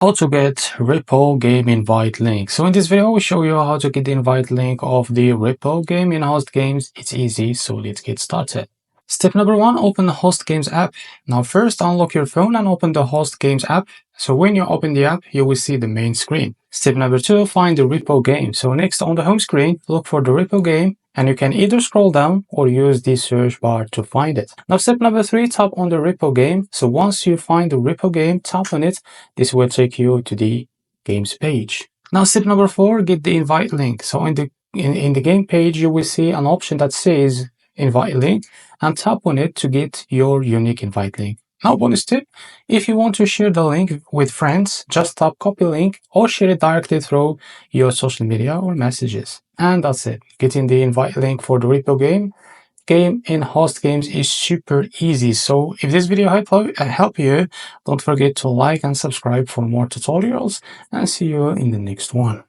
How to get REPO game invite link. So in this video, I will show you how to get the invite link of the REPO game in Host Games. It's easy, so let's get started. Step number one, open the Host Games app. Now first, unlock your phone and open the Host Games app. So when you open the app, you will see the main screen. Step number two, find the REPO game. So next on the home screen, look for the REPO game, and you can either scroll down or use the search bar to find it. Now step number three, tap on the REPO game. So once you find the REPO game, tap on it. This will take you to the games page. Now step number four, get the invite link. So in the game page, you will see an option that says invite link, and tap on it to get your unique invite link. Now bonus tip, if you want to share the link with friends, just tap copy link or share it directly through your social media or messages. And that's it. Getting the invite link for the REPO game in Host Games is super easy. So if this video helped you, don't forget to like and subscribe for more tutorials, and see you in the next one.